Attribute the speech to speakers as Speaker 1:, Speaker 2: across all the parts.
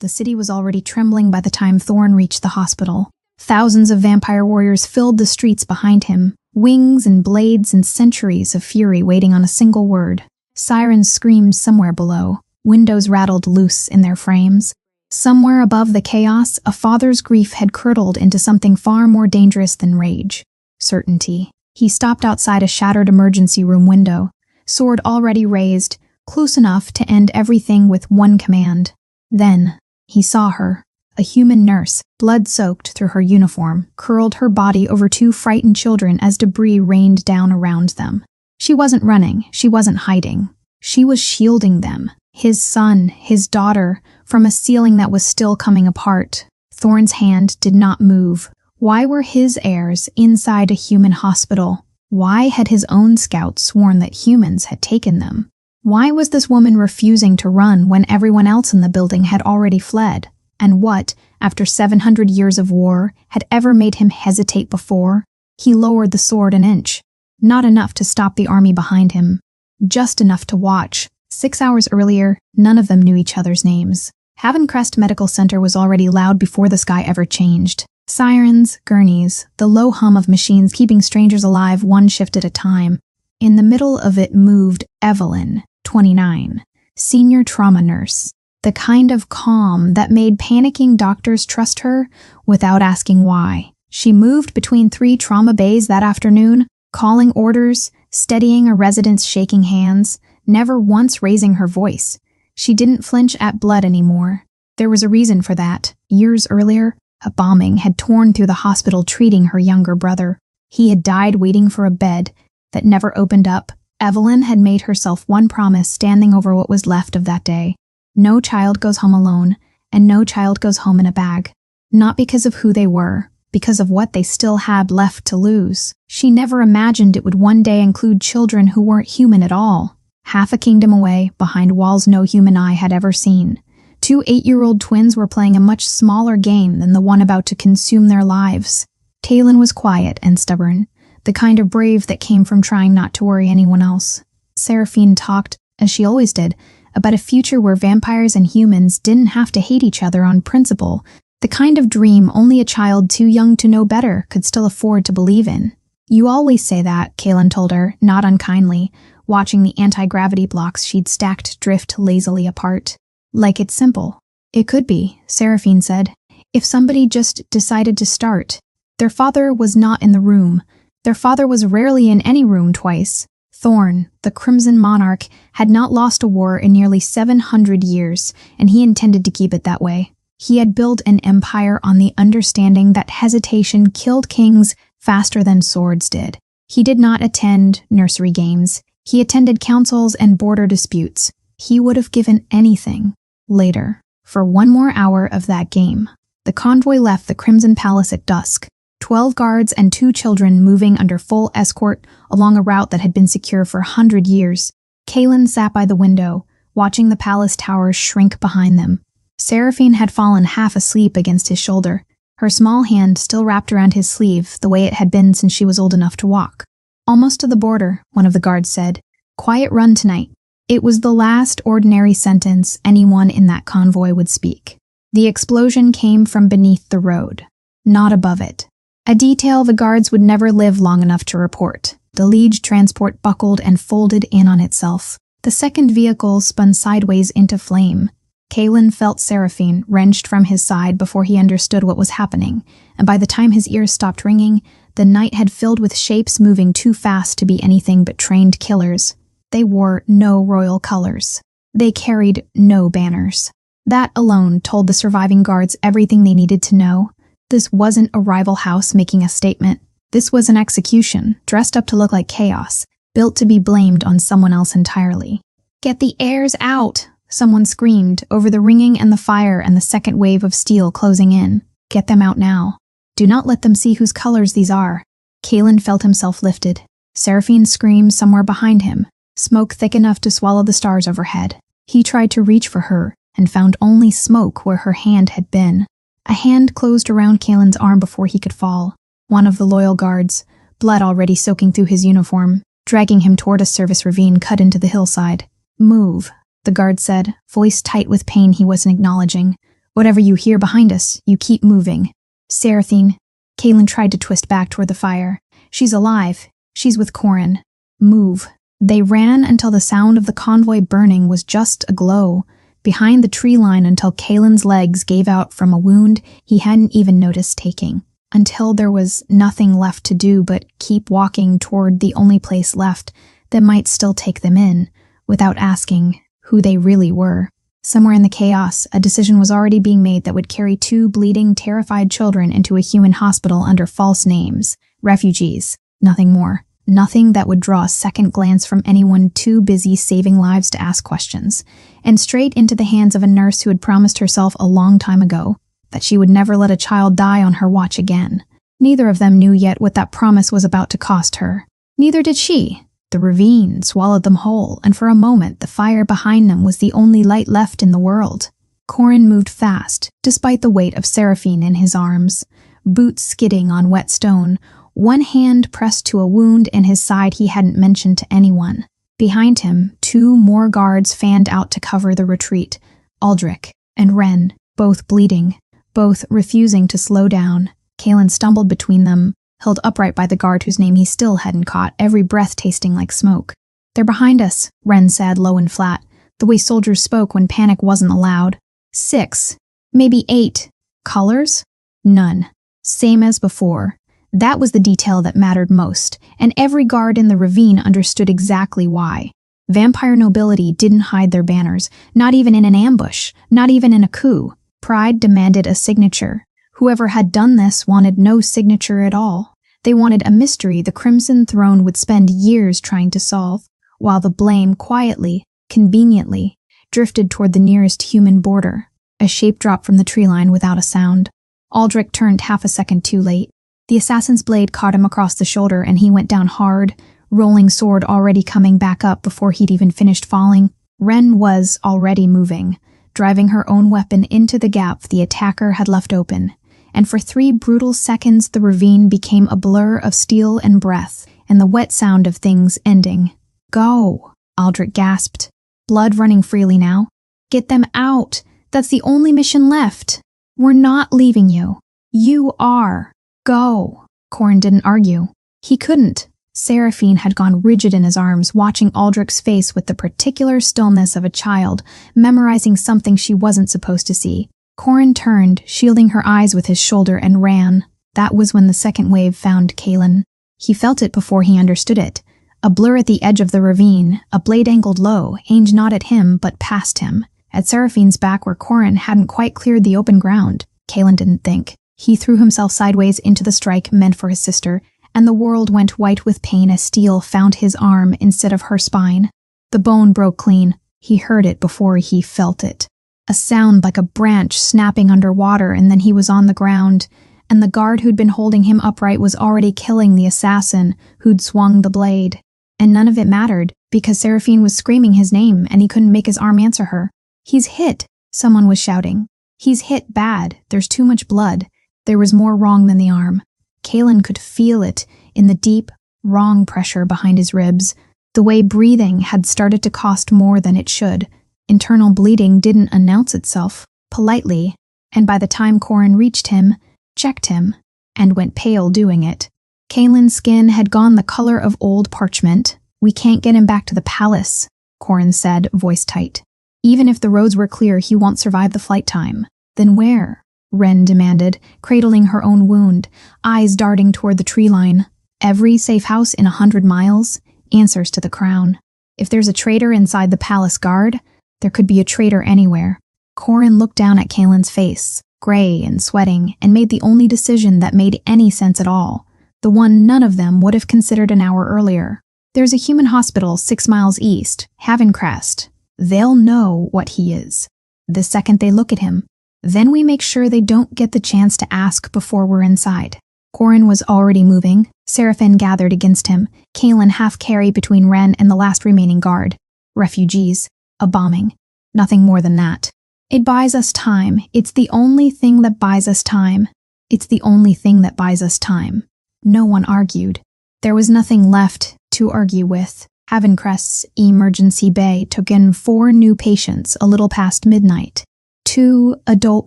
Speaker 1: The city was already trembling by the time Thorn reached the hospital. Thousands of vampire warriors filled the streets behind him, wings and blades and centuries of fury waiting on a single word. Sirens screamed somewhere below. Windows rattled loose in their frames. Somewhere above the chaos, a father's grief had curdled into something far more dangerous than rage. Certainty. He stopped outside a shattered emergency room window, sword already raised, close enough to end everything with one command. Then, he saw her. A human nurse, blood-soaked through her uniform, curled her body over two frightened children as debris rained down around them. She wasn't running, she wasn't hiding. She was shielding them, his son, his daughter, from a ceiling that was still coming apart. Thorn's hand did not move. Why were his heirs inside a human hospital? Why had his own scouts sworn that humans had taken them? Why was this woman refusing to run when everyone else in the building had already fled? And what, after 700 years of war, had ever made him hesitate before? He lowered the sword an inch. Not enough to stop the army behind him. Just enough to watch. 6 hours earlier, none of them knew each other's names. Havencrest Medical Center was already loud before the sky ever changed. Sirens, gurneys, the low hum of machines keeping strangers alive one shift at a time. In the middle of it moved Evelyn, 29, senior trauma nurse. The kind of calm that made panicking doctors trust her without asking why. She moved between 3 trauma bays that afternoon, calling orders, steadying a resident's shaking hands, never once raising her voice. She didn't flinch at blood anymore. There was a reason for that. Years earlier, a bombing had torn through the hospital treating her younger brother. He had died waiting for a bed that never opened up. Evelyn had made herself one promise standing over what was left of that day. No child goes home alone, and no child goes home in a bag. Not because of who they were, because of what they still had left to lose. She never imagined it would one day include children who weren't human at all. Half a kingdom away, behind walls no human eye had ever seen. 2 8-year-old twins were playing a much smaller game than the one about to consume their lives. Talon was quiet and stubborn, the kind of brave that came from trying not to worry anyone else. Seraphine talked, as she always did, about a future where vampires and humans didn't have to hate each other on principle, the kind of dream only a child too young to know better could still afford to believe in. You always say that, Kaelin told her, not unkindly, watching the anti-gravity blocks she'd stacked drift lazily apart. Like it's simple. It could be, Seraphine said, if somebody just decided to start. Their father was not in the room. Their father was rarely in any room twice. Thorn, the Crimson Monarch, had not lost a war in nearly 700 years, and he intended to keep it that way. He had built an empire on the understanding that hesitation killed kings faster than swords did. He did not attend nursery games. He attended councils and border disputes. He would have given anything, later, for one more hour of that game. The convoy left the Crimson Palace at dusk. 12 guards and 2 children moving under full escort along a route that had been secure for 100 years. Kaelin sat by the window, watching the palace towers shrink behind them. Seraphine had fallen half asleep against his shoulder, her small hand still wrapped around his sleeve the way it had been since she was old enough to walk. Almost to the border, one of the guards said, "Quiet run tonight." It was the last ordinary sentence anyone in that convoy would speak. The explosion came from beneath the road, not above it. A detail the guards would never live long enough to report. The Liege transport buckled and folded in on itself. The second vehicle spun sideways into flame. Kaelin felt Seraphine wrenched from his side before he understood what was happening, and by the time his ears stopped ringing, the night had filled with shapes moving too fast to be anything but trained killers. They wore no royal colors. They carried no banners. That alone told the surviving guards everything they needed to know. This wasn't a rival house making a statement. This was an execution, dressed up to look like chaos, built to be blamed on someone else entirely. "Get the heirs out!" someone screamed over the ringing and the fire and the second wave of steel closing in. "Get them out now. Do not let them see whose colors these are." Kaelin felt himself lifted. Seraphine screamed somewhere behind him, smoke thick enough to swallow the stars overhead. He tried to reach for her and found only smoke where her hand had been. A hand closed around Kaelin's arm before he could fall. One of the loyal guards, blood already soaking through his uniform, dragging him toward a service ravine cut into the hillside. "Move," the guard said, voice tight with pain he wasn't acknowledging. Whatever you hear behind us, you keep moving. Seraphine. Kaylin tried to twist back toward the fire. She's alive. She's with Corin. Move. They ran until the sound of the convoy burning was just a glow, behind the tree line until Kaylin's legs gave out from a wound he hadn't even noticed taking, until there was nothing left to do but keep walking toward the only place left that might still take them in, without asking who they really were. Somewhere in the chaos, a decision was already being made that would carry 2 bleeding, terrified children into a human hospital under false names. Refugees. Nothing more. Nothing that would draw a second glance from anyone too busy saving lives to ask questions. And straight into the hands of a nurse who had promised herself a long time ago that she would never let a child die on her watch again. Neither of them knew yet what that promise was about to cost her. Neither did she. The ravine swallowed them whole, and for a moment the fire behind them was the only light left in the world. Corin moved fast, despite the weight of Seraphine in his arms, boots skidding on wet stone, one hand pressed to a wound in his side he hadn't mentioned to anyone. Behind him, 2 more guards fanned out to cover the retreat, Aldrich and Wren, both bleeding, both refusing to slow down. Kaylin stumbled between them, held upright by the guard whose name he still hadn't caught, every breath tasting like smoke. "They're behind us," Wren said, low and flat, the way soldiers spoke when panic wasn't allowed. 6, maybe 8. Colors? None. Same as before. That was the detail that mattered most, and every guard in the ravine understood exactly why. Vampire nobility didn't hide their banners, not even in an ambush, not even in a coup. Pride demanded a signature. Whoever had done this wanted no signature at all. They wanted a mystery the Crimson Throne would spend years trying to solve, while the blame quietly, conveniently, drifted toward the nearest human border, a shape drop from the tree line without a sound. Aldrich turned half a second too late. The assassin's blade caught him across the shoulder and he went down hard, rolling sword already coming back up before he'd even finished falling. Wren was already moving, driving her own weapon into the gap the attacker had left open, and for 3 brutal seconds the ravine became a blur of steel and breath, and the wet sound of things ending. "Go," Aldrich gasped, blood running freely now. "Get them out. That's the only mission left. We're not leaving you. You are. Go." Corin didn't argue. He couldn't. Seraphine had gone rigid in his arms, watching Aldrich's face with the particular stillness of a child, memorizing something she wasn't supposed to see. Corin turned, shielding her eyes with his shoulder, and ran. That was when the second wave found Kaylin. He felt it before he understood it. A blur at the edge of the ravine, a blade angled low, aimed not at him, but past him. At Seraphine's back where Corin hadn't quite cleared the open ground. Kaylin didn't think. He threw himself sideways into the strike meant for his sister, and the world went white with pain as steel found his arm instead of her spine. The bone broke clean. He heard it before he felt it. A sound like a branch snapping underwater, and then he was on the ground, and the guard who'd been holding him upright was already killing the assassin who'd swung the blade. And none of it mattered, because Seraphine was screaming his name and he couldn't make his arm answer her. "He's hit," someone was shouting. "He's hit bad. There's too much blood." There was more wrong than the arm. Kaylin could feel it in the deep, wrong pressure behind his ribs. The way breathing had started to cost more than it should. Internal bleeding didn't announce itself, politely, and by the time Corin reached him, checked him, and went pale doing it. Kaylin's skin had gone the color of old parchment. "We can't get him back to the palace," Corin said, voice tight. "Even if the roads were clear, he won't survive the flight time." "Then where?" Wren demanded, cradling her own wound, eyes darting toward the tree line. "Every safe house in 100 miles answers to the crown. If there's a traitor inside the palace guard, there could be a traitor anywhere." Corin looked down at Kaylin's face, gray and sweating, and made the only decision that made any sense at all, the one none of them would have considered an hour earlier. "There's a human hospital 6 miles east, Havencrest. They'll know what he is. The second they look at him, then we make sure they don't get the chance to ask before we're inside." Corin was already moving. Seraphine gathered against him, Kaylin half carry between Wren and the last remaining guard. Refugees. A bombing. Nothing more than that. "It buys us time. It's the only thing that buys us time. It's the only thing that buys us time." No one argued. There was nothing left to argue with. Havencrest's emergency bay took in 4 new patients a little past midnight. 2 adult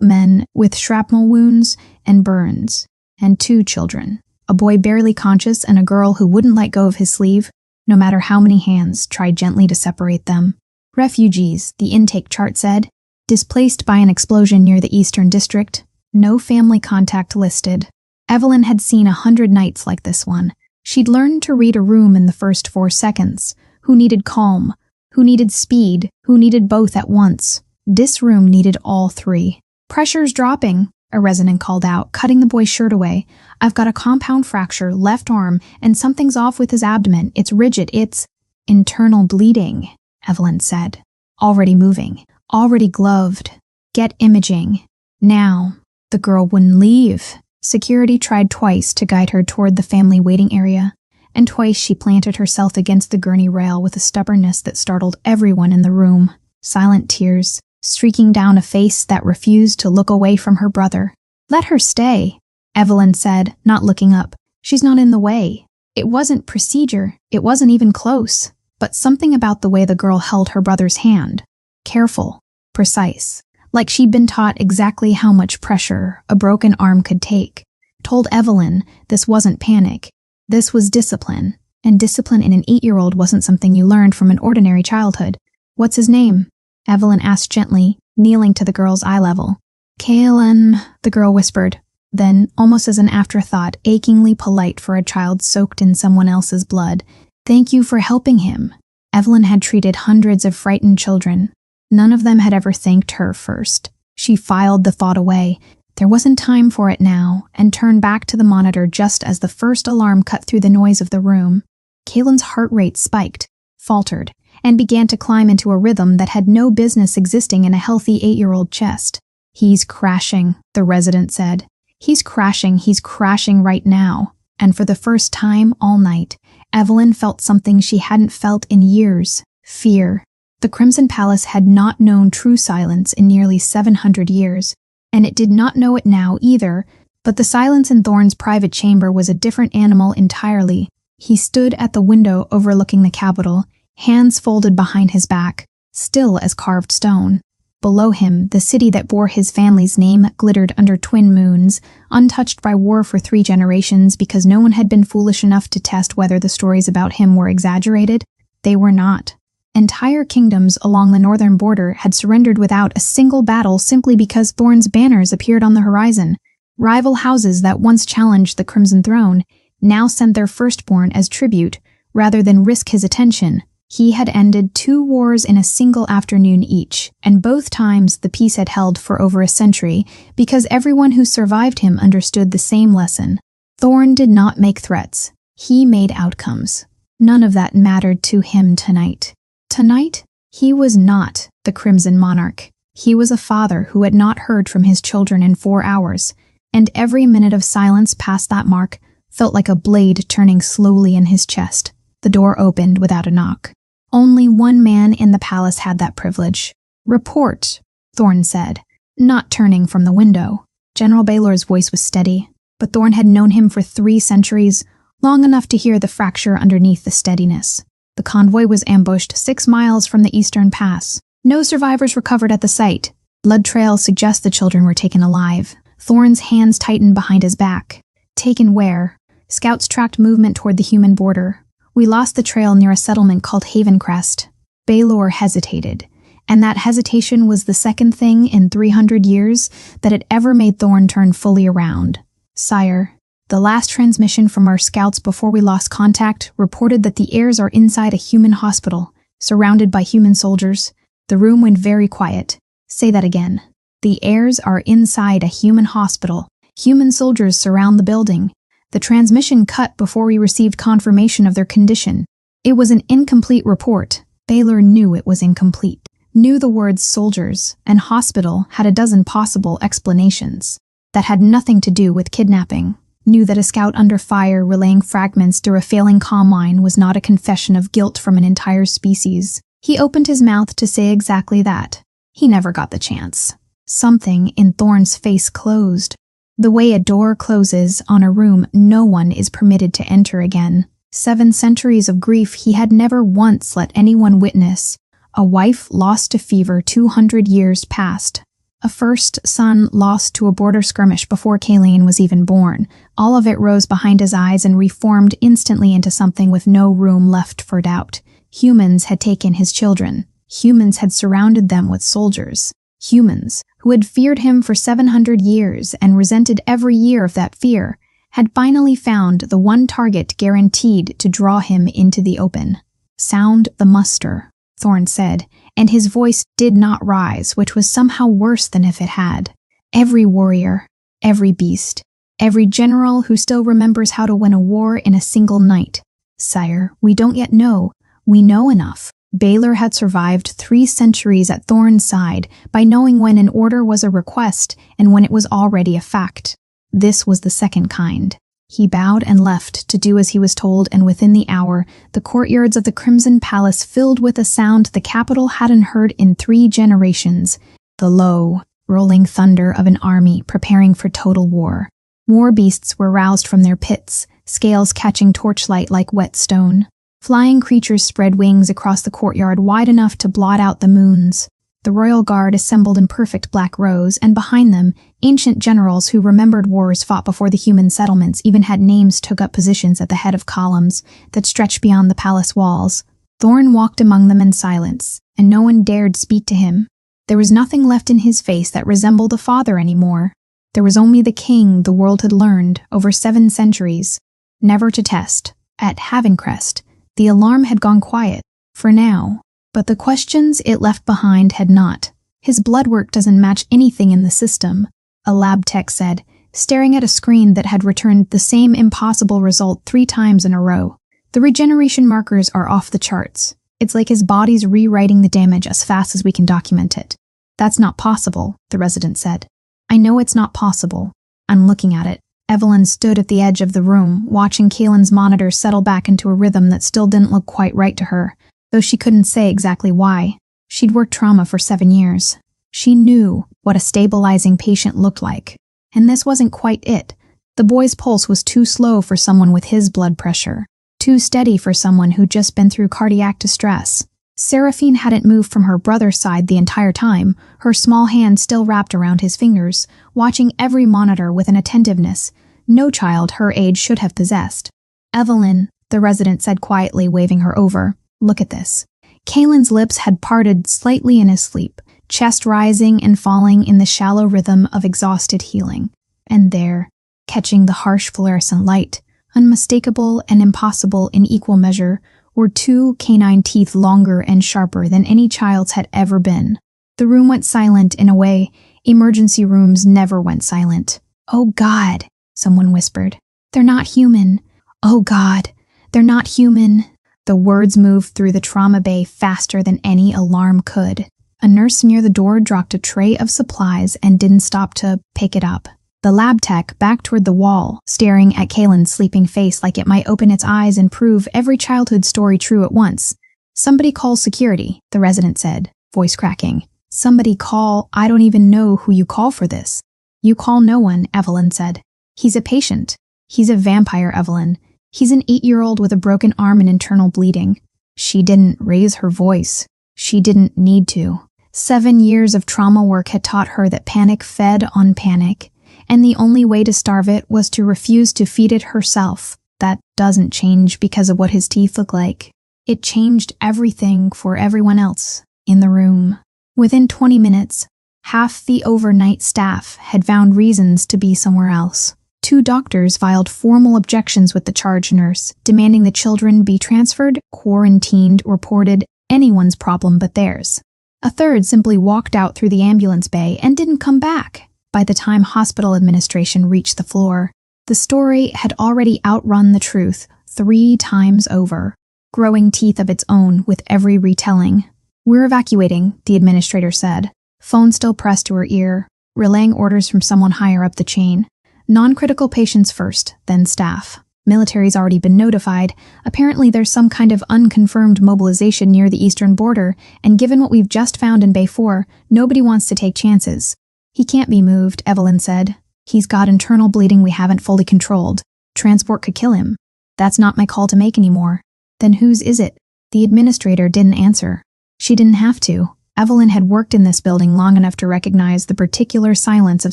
Speaker 1: men with shrapnel wounds and burns, and 2 children, a boy barely conscious and a girl who wouldn't let go of his sleeve, no matter how many hands tried gently to separate them. Refugees, the intake chart said, displaced by an explosion near the Eastern District, no family contact listed. Evelyn had seen 100 nights like this one. She'd learned to read a room in the first 4 seconds, who needed calm, who needed speed, who needed both at once. This room needed all 3. "Pressure's dropping," a resident called out, cutting the boy's shirt away. "I've got a compound fracture, left arm, and something's off with his abdomen. It's rigid, it's internal bleeding," Evelyn said. "Already moving, already gloved. Get imaging. Now." The girl wouldn't leave. Security tried twice to guide her toward the family waiting area, and twice she planted herself against the gurney rail with a stubbornness that startled everyone in the room. Silent tears streaking down a face that refused to look away from her brother. "Let her stay," Evelyn said, not looking up. "She's not in the way." It wasn't procedure, it wasn't even close, but something about the way the girl held her brother's hand. Careful, precise, like she'd been taught exactly how much pressure a broken arm could take. Told Evelyn this wasn't panic, this was discipline, and discipline in an 8-year-old wasn't something you learned from an ordinary childhood. "What's his name?" Evelyn asked gently, kneeling to the girl's eye level. "Kalen," the girl whispered. Then, almost as an afterthought, achingly polite for a child soaked in someone else's blood, "Thank you for helping him." Evelyn had treated hundreds of frightened children. None of them had ever thanked her first. She filed the thought away. There wasn't time for it now, and turned back to the monitor just as the first alarm cut through the noise of the room. Kalen's heart rate spiked, faltered, and began to climb into a rhythm that had no business existing in a healthy 8-year-old chest. "He's crashing," the resident said. He's crashing right now." And for the first time all night, Evelyn felt something she hadn't felt in years: fear. The Crimson Palace had not known true silence in nearly 700 years, and it did not know it now either, but the silence in Thorne's private chamber was a different animal entirely. He stood at the window overlooking the Capitol, hands folded behind his back, still as carved stone. Below him, the city that bore his family's name glittered under twin moons, untouched by war for 3 generations because no one had been foolish enough to test whether the stories about him were exaggerated. They were not. Entire kingdoms along the northern border had surrendered without a single battle simply because Thorne's banners appeared on the horizon. Rival houses that once challenged the Crimson Throne now sent their firstborn as tribute, rather than risk his attention. He had ended 2 wars in a single afternoon each, and both times the peace had held for over a century because everyone who survived him understood the same lesson. Thorne did not make threats. He made outcomes. None of that mattered to him tonight. Tonight, he was not the Crimson Monarch. He was a father who had not heard from his children in 4 hours, and every minute of silence past that mark felt like a blade turning slowly in his chest. The door opened without a knock. Only one man in the palace had that privilege. "Report," Thorne said, not turning from the window. General Baylor's voice was steady, but Thorne had known him for 3 centuries, long enough to hear the fracture underneath the steadiness. The convoy was ambushed 6 miles from the Eastern Pass. No survivors recovered at the site. Blood trails suggest the children were taken alive. Thorne's hands tightened behind his back. "Taken where?" Scouts tracked movement toward the human border. "We lost the trail near a settlement called Havencrest." Baylor hesitated, and that hesitation was the second thing in 300 years that had ever made Thorne turn fully around. "Sire, the last transmission from our scouts before we lost contact reported that the heirs are inside a human hospital, surrounded by human soldiers." The room went very quiet. "Say that again." "The heirs are inside a human hospital. Human soldiers surround the building." The transmission cut before we received confirmation of their condition. It was an incomplete report. Baylor knew it was incomplete. Knew the words soldiers and hospital had a dozen possible explanations. That had nothing to do with kidnapping. Knew that a scout under fire relaying fragments through a failing comm line was not a confession of guilt from an entire species. He opened his mouth to say exactly that. He never got the chance. Something in Thorne's face closed. The way a door closes on a room no one is permitted to enter again. 7 centuries of grief he had never once let anyone witness. A wife lost to fever 200 years past. A first son lost to a border skirmish before Kayleen was even born. All of it rose behind his eyes and reformed instantly into something with no room left for doubt. Humans had taken his children. Humans had surrounded them with soldiers. Humans, who had feared him for 700 years and resented every year of that fear, had finally found the one target guaranteed to draw him into the open. "Sound the muster," Thorne said, and his voice did not rise, which was somehow worse than if it had. "Every warrior, every beast, every general who still remembers how to win a war in a single night. Sire, we don't yet know. We know enough." Baylor had survived 3 centuries at Thorne's side by knowing when an order was a request and when it was already a fact. This was the second kind. He bowed and left to do as he was told, and within the hour, the courtyards of the Crimson Palace filled with a sound the capital hadn't heard in 3 generations, the low, rolling thunder of an army preparing for total war. War beasts were roused from their pits, scales catching torchlight like wet stone. Flying creatures spread wings across the courtyard wide enough to blot out the moons. The royal guard assembled in perfect black rows, and behind them, ancient generals who remembered wars fought before the human settlements even had names took up positions at the head of columns that stretched beyond the palace walls. Thorne walked among them in silence, and no one dared speak to him. There was nothing left in his face that resembled a father anymore. There was only the king the world had learned, over 7 centuries, never to test. At Havencrest, the alarm had gone quiet, for now. But the questions it left behind had not. "His blood work doesn't match anything in the system," a lab tech said, staring at a screen that had returned the same impossible result 3 times in a row. "The regeneration markers are off the charts. It's like his body's rewriting the damage as fast as we can document it." "That's not possible," the resident said. "I know it's not possible. I'm looking at it." Evelyn stood at the edge of the room, watching Kaylin's monitor settle back into a rhythm that still didn't look quite right to her, though she couldn't say exactly why. She'd worked trauma for 7 years. She knew what a stabilizing patient looked like. And this wasn't quite it. The boy's pulse was too slow for someone with his blood pressure, too steady for someone who'd just been through cardiac distress. Seraphine hadn't moved from her brother's side the entire time, her small hand still wrapped around his fingers, watching every monitor with an attentiveness no child her age should have possessed. "Evelyn," the resident said quietly, waving her over, "look at this." Kaylin's lips had parted slightly in his sleep, chest rising and falling in the shallow rhythm of exhausted healing. And there, catching the harsh fluorescent light, unmistakable and impossible in equal measure, were 2 canine teeth longer and sharper than any child's had ever been. The room went silent in a way emergency rooms never went silent. "Oh God," someone whispered. "They're not human. Oh God, they're not human." The words moved through the trauma bay faster than any alarm could. A nurse near the door dropped a tray of supplies and didn't stop to pick it up. The lab tech backed toward the wall, staring at Kaylin's sleeping face like it might open its eyes and prove every childhood story true at once. "Somebody call security," the resident said, voice cracking. "Somebody call, I don't even know who you call for this." "You call no one," Evelyn said. "He's a patient. He's a vampire, Evelyn. He's an 8-year-old with a broken arm and internal bleeding." She didn't raise her voice. She didn't need to. 7 years of trauma work had taught her that panic fed on panic, and the only way to starve it was to refuse to feed it herself. That doesn't change because of what his teeth look like. It changed everything for everyone else in the room. Within 20 minutes, half the overnight staff had found reasons to be somewhere else. 2 doctors filed formal objections with the charge nurse, demanding the children be transferred, quarantined, or ported, anyone's problem but theirs. A third simply walked out through the ambulance bay and didn't come back. By the time hospital administration reached the floor, the story had already outrun the truth 3 times over, growing teeth of its own with every retelling. "We're evacuating," the administrator said, phone still pressed to her ear, relaying orders from someone higher up the chain. "Non-critical patients first, then staff. Military's already been notified. Apparently there's some kind of unconfirmed mobilization near the eastern border, and given what we've just found in Bay 4, nobody wants to take chances." "He can't be moved," Evelyn said. "He's got internal bleeding we haven't fully controlled. Transport could kill him." "That's not my call to make anymore." "Then whose is it?" The administrator didn't answer. She didn't have to. Evelyn had worked in this building long enough to recognize the particular silence of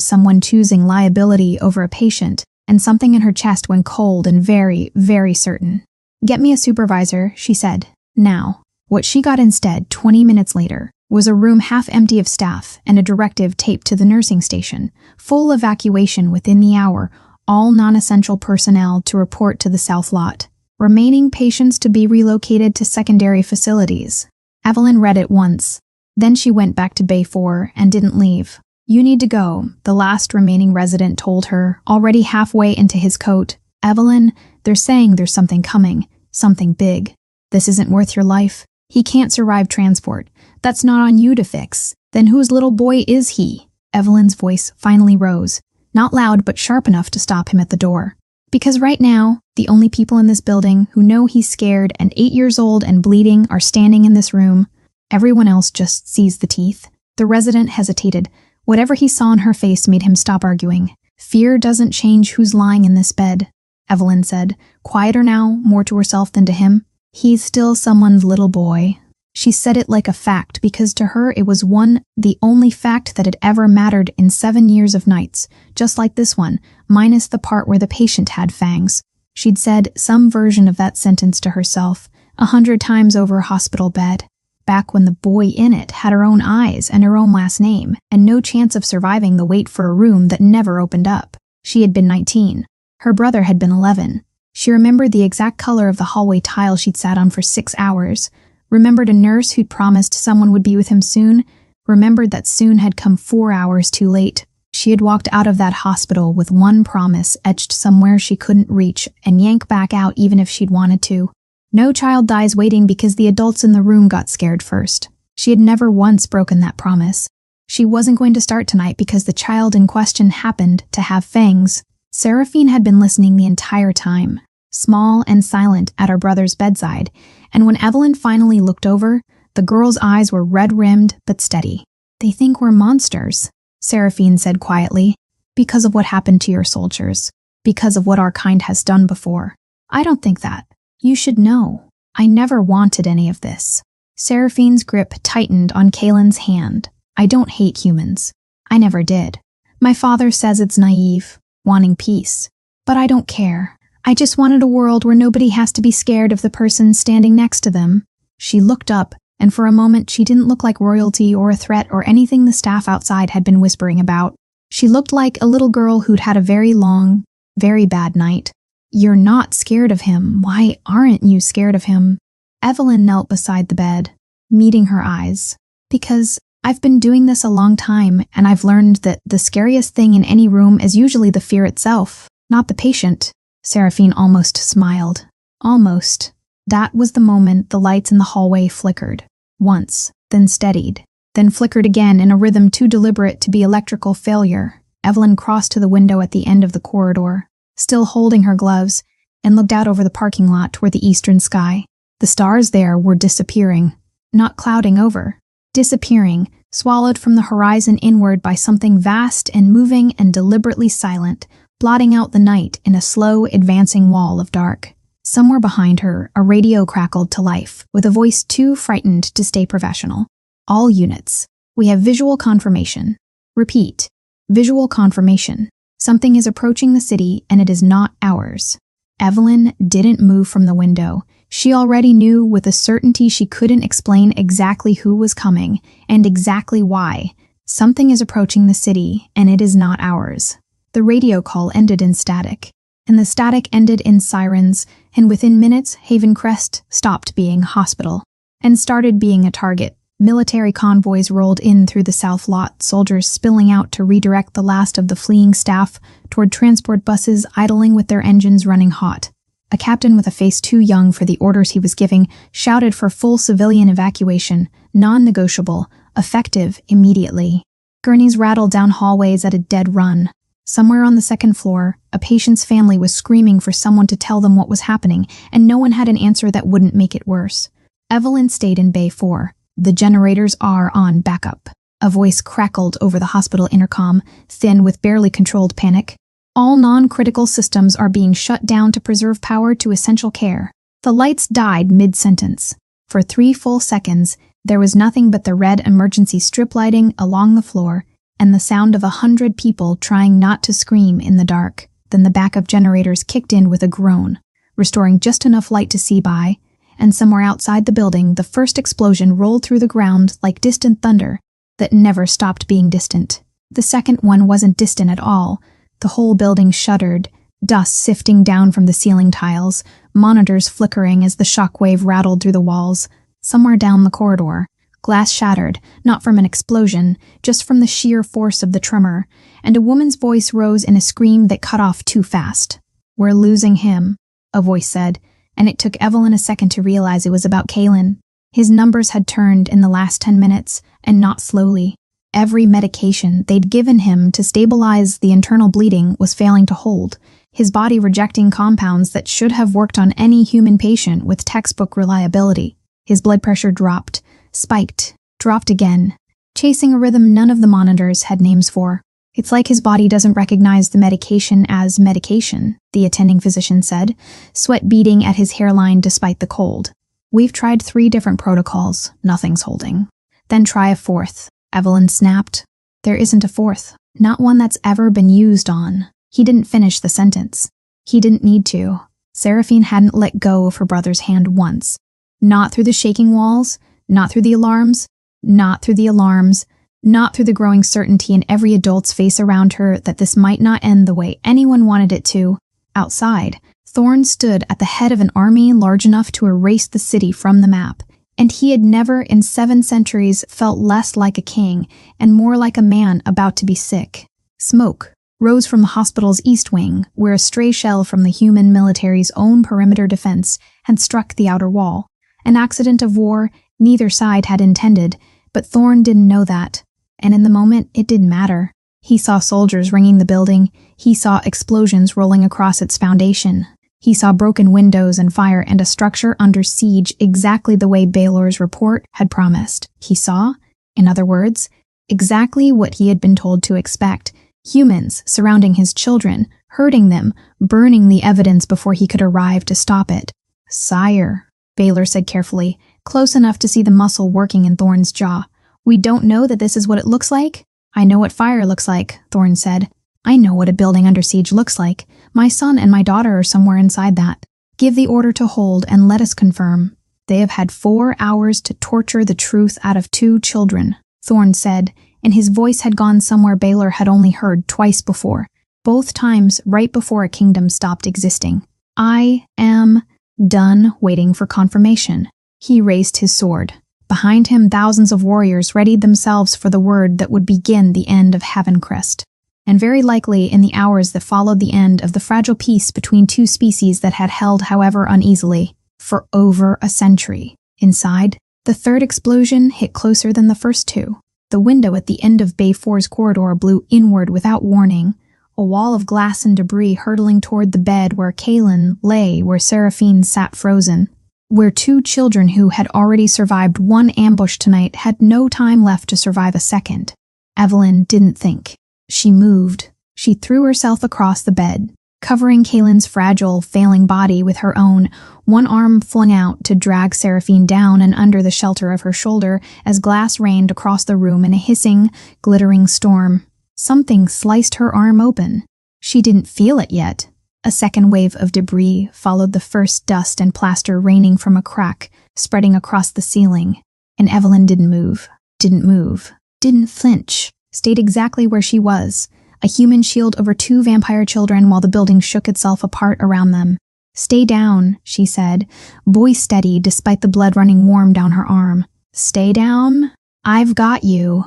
Speaker 1: someone choosing liability over a patient, and something in her chest went cold and very, very certain. "Get me a supervisor," she said. Now. What she got instead, 20 minutes later, was a room half empty of staff and a directive taped to the nursing station. Full evacuation within the hour, all non-essential personnel to report to the South Lot. Remaining patients to be relocated to secondary facilities. Evelyn read it once. Then she went back to Bay 4 and didn't leave. "You need to go," the last remaining resident told her, already halfway into his coat. "Evelyn, they're saying there's something coming. Something big. This isn't worth your life. He can't survive transport. That's not on you to fix. Then whose little boy is he?" Evelyn's voice finally rose, not loud but sharp enough to stop him at the door. "Because right now, the only people in this building who know he's scared and 8 years old and bleeding are standing in this room. Everyone else just sees the teeth." The resident hesitated. Whatever he saw on her face made him stop arguing. "Fear doesn't change who's lying in this bed," Evelyn said, quieter now, more to herself than to him. "He's still someone's little boy." She said it like a fact because to her it was the only fact that had ever mattered in 7 years of nights, just like this one, minus the part where the patient had fangs. She'd said some version of that sentence to herself 100 times over a hospital bed. Back when the boy in it had her own eyes and her own last name, and no chance of surviving the wait for a room that never opened up. She had been 19. Her brother had been 11. She remembered the exact color of the hallway tile she'd sat on for 6 hours, remembered a nurse who'd promised someone would be with him soon, remembered that soon had come 4 hours too late. She had walked out of that hospital with one promise etched somewhere she couldn't reach and yank back out even if she'd wanted to. No child dies waiting because the adults in the room got scared first. She had never once broken that promise. She wasn't going to start tonight because the child in question happened to have fangs. Seraphine had been listening the entire time, small and silent at her brother's bedside, and when Evelyn finally looked over, the girl's eyes were red-rimmed but steady. "They think we're monsters," Seraphine said quietly, "because of what happened to your soldiers, because of what our kind has done before. I don't think that. You should know. I never wanted any of this." Seraphine's grip tightened on Kaylin's hand. "I don't hate humans. I never did. My father says it's naive, wanting peace. But I don't care. I just wanted a world where nobody has to be scared of the person standing next to them." She looked up, and for a moment she didn't look like royalty or a threat or anything the staff outside had been whispering about. She looked like a little girl who'd had a very long, very bad night. "You're not scared of him. Why aren't you scared of him?" Evelyn knelt beside the bed, meeting her eyes. "Because I've been doing this a long time, and I've learned that the scariest thing in any room is usually the fear itself, not the patient." Seraphine almost smiled. Almost. That was the moment the lights in the hallway flickered. Once, then steadied, then flickered again in a rhythm too deliberate to be electrical failure. Evelyn crossed to the window at the end of the corridor, still holding her gloves, and looked out over the parking lot toward the eastern sky. The stars there were disappearing, not clouding over. Disappearing, swallowed from the horizon inward by something vast and moving and deliberately silent, blotting out the night in a slow, advancing wall of dark. Somewhere behind her, a radio crackled to life, with a voice too frightened to stay professional. "All units. We have visual confirmation. Repeat. Visual confirmation. Something is approaching the city, and it is not ours." Evelyn didn't move from the window. She already knew with a certainty she couldn't explain exactly who was coming, and exactly why. Something is approaching the city, and it is not ours. The radio call ended in static, and the static ended in sirens, and within minutes, Haven Crest stopped being a hospital, and started being a target. Military convoys rolled in through the South Lot, soldiers spilling out to redirect the last of the fleeing staff toward transport buses idling with their engines running hot. A captain with a face too young for the orders he was giving shouted for full civilian evacuation, non-negotiable, effective immediately. Gurneys rattled down hallways at a dead run. Somewhere on the second floor, a patient's family was screaming for someone to tell them what was happening, and no one had an answer that wouldn't make it worse. Evelyn stayed in Bay 4. "The generators are on backup." A voice crackled over the hospital intercom, thin with barely controlled panic. "All non-critical systems are being shut down to preserve power to essential care." The lights died mid-sentence. For 3 full seconds, There was nothing but the red emergency strip lighting along the floor and the sound of 100 people trying not to scream in the dark. Then the backup generators kicked in with a groan, restoring just enough light to see by, and somewhere outside the building, the first explosion rolled through the ground like distant thunder that never stopped being distant. The second one wasn't distant at all. The whole building shuddered, dust sifting down from the ceiling tiles, monitors flickering as the shockwave rattled through the walls. Somewhere down the corridor, glass shattered, not from an explosion, just from the sheer force of the tremor, and a woman's voice rose in a scream that cut off too fast. "We're losing him," a voice said, and it took Evelyn a second to realize it was about Kalen. His numbers had turned in the last 10 minutes, and not slowly. Every medication they'd given him to stabilize the internal bleeding was failing to hold, his body rejecting compounds that should have worked on any human patient with textbook reliability. His blood pressure dropped, spiked, dropped again, chasing a rhythm none of the monitors had names for. "It's like his body doesn't recognize the medication as medication," the attending physician said, sweat beading at his hairline despite the cold. "We've tried 3 different protocols. Nothing's holding." "Then try a 4th, Evelyn snapped. "There isn't a 4th. Not one that's ever been used on." He didn't finish the sentence. He didn't need to. Seraphine hadn't let go of her brother's hand once. Not through the shaking walls, not through the alarms, not through the alarms, not through the growing certainty in every adult's face around her that this might not end the way anyone wanted it to. Outside, Thorne stood at the head of an army large enough to erase the city from the map, and he had never in 7 centuries felt less like a king and more like a man about to be sick. Smoke rose from the hospital's east wing, where a stray shell from the human military's own perimeter defense had struck the outer wall. An accident of war neither side had intended, but Thorne didn't know that. And in the moment, it didn't matter. He saw soldiers ringing the building. He saw explosions rolling across its foundation. He saw broken windows and fire and a structure under siege exactly the way Baylor's report had promised. He saw, in other words, exactly what he had been told to expect. Humans surrounding his children, hurting them, burning the evidence before he could arrive to stop it. "Sire," Baylor said carefully, close enough to see the muscle working in Thorne's jaw. "We don't know that this is what it looks like." "I know what fire looks like," Thorne said. "I know what a building under siege looks like. My son and my daughter are somewhere inside that. Give the order to hold and let us confirm." "They have had 4 hours to torture the truth out of 2 children," Thorne said, and his voice had gone somewhere Baylor had only heard twice before, both times right before a kingdom stopped existing. "I am done waiting for confirmation." He raised his sword. Behind him, thousands of warriors readied themselves for the word that would begin the end of Havencrest. And very likely in the hours that followed the end of the fragile peace between 2 species that had held however uneasily for over a century. Inside, the 3rd explosion hit closer than the first 2. The window at the end of Bay 4's corridor blew inward without warning, a wall of glass and debris hurtling toward the bed where Kalen lay, where Seraphine sat frozen, where 2 children who had already survived 1 ambush tonight had no time left to survive a second. Evelyn didn't think. She moved. She threw herself across the bed, covering Kalen's fragile, failing body with her own, one arm flung out to drag Seraphine down and under the shelter of her shoulder as glass rained across the room in a hissing, glittering storm. Something sliced her arm open. She didn't feel it yet. A second wave of debris followed the first dust and plaster raining from a crack, spreading across the ceiling. And Evelyn didn't move, didn't flinch, stayed exactly where she was, a human shield over 2 vampire children while the building shook itself apart around them. "Stay down," she said, voice steady despite the blood running warm down her arm. "Stay down? I've got you